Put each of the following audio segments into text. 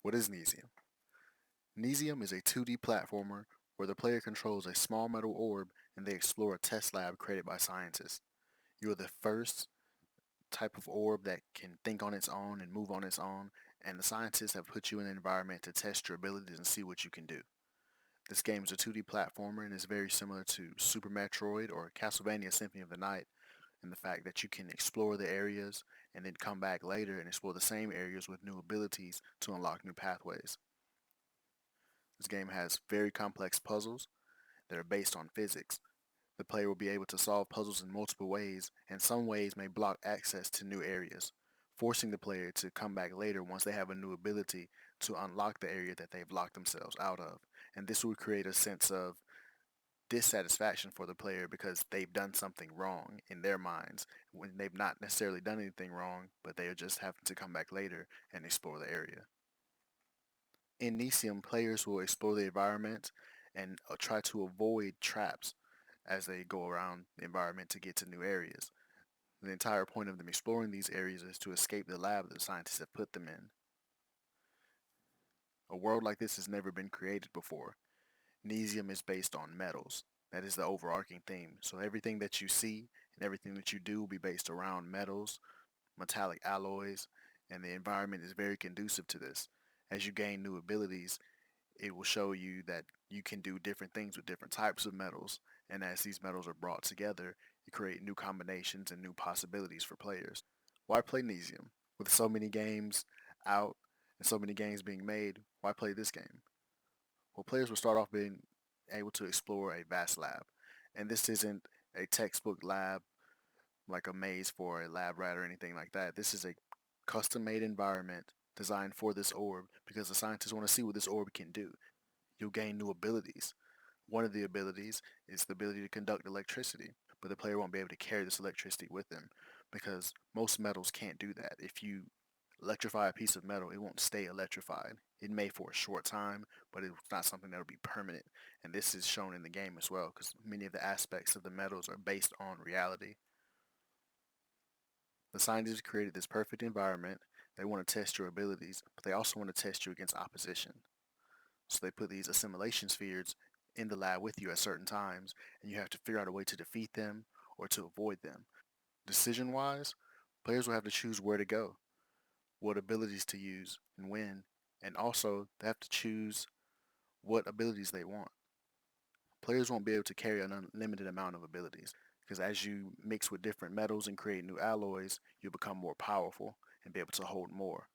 What is Nesium? Nesium is a 2D platformer where the player controls a small metal orb and they explore a test lab created by scientists. You are the first type of orb that can think on its own and move on its own, and the scientists have put you in an environment to test your abilities and see what you can do. This game is a 2D platformer and is very similar to Super Metroid or Castlevania Symphony of the Night in the fact that you can explore the areas and then come back later and explore the same areas with new abilities to unlock new pathways. This game has very complex puzzles that are based on physics. The player will be able to solve puzzles in multiple ways, and some ways may block access to new areas, forcing the player to come back later once they have a new ability to unlock the area that they've locked themselves out of. And this will create a sense of dissatisfaction for the player because they've done something wrong in their minds when they've not necessarily done anything wrong, but they are just having to come back later and explore the area. In Nesium, players will explore the environment and try to avoid traps as they go around the environment to get to new areas. The entire point of them exploring these areas is to escape the lab that the scientists have put them in. A world like this has never been created before. Nesium is based on metals. That is the overarching theme. So everything that you see and everything that you do will be based around metals, metallic alloys, and the environment is very conducive to this. As you gain new abilities, it will show you that you can do different things with different types of metals, and as these metals are brought together, you create new combinations and new possibilities for players. Why play Nesium? With so many games out and so many games being made, why play this game? Well, players will start off being able to explore a vast lab, and this isn't a textbook lab like a maze for a lab rat or anything like that. This is a custom-made environment designed for this orb because the scientists want to see what this orb can do. You'll gain new abilities. One of the abilities is the ability to conduct electricity, but the player won't be able to carry this electricity with them because most metals can't do that. If you electrify a piece of metal, it won't stay electrified. It may for a short time, but it's not something that'll be permanent. And this is shown in the game as well because many of the aspects of the metals are based on reality. The scientists created this perfect environment. They want to test your abilities, but they also want to test you against opposition. So they put these assimilation spheres in the lab with you at certain times, and you have to figure out a way to defeat them or to avoid them. Decision-wise, players will have to choose where to go, what abilities to use, and when, and also they have to choose what abilities they want. Players won't be able to carry an unlimited amount of abilities, because as you mix with different metals and create new alloys, you'll become more powerful and be able to hold more.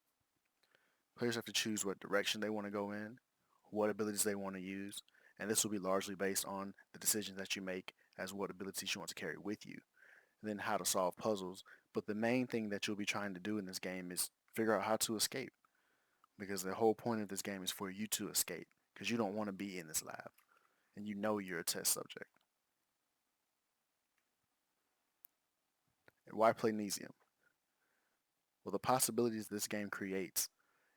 Players have to choose what direction they want to go in, what abilities they want to use, and this will be largely based on the decisions that you make as what abilities you want to carry with you, and then how to solve puzzles. But the main thing that you'll be trying to do in this game is figure out how to escape, because the whole point of this game is for you to escape, because you don't want to be in this lab, and you know you're a test subject. And why play Nesium? Well, the possibilities this game creates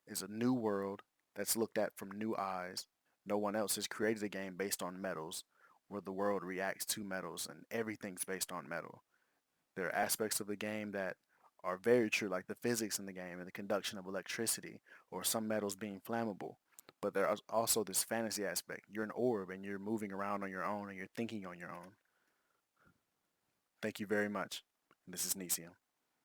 is a new world that's looked at from new eyes. No one else has created a game based on metals, where the world reacts to metals and everything's based on metal. There are aspects of the game that are very true, like the physics in the game and the conduction of electricity, or some metals being flammable. But there is also this fantasy aspect. You're an orb and you're moving around on your own and you're thinking on your own. Thank you very much. This is Nesium.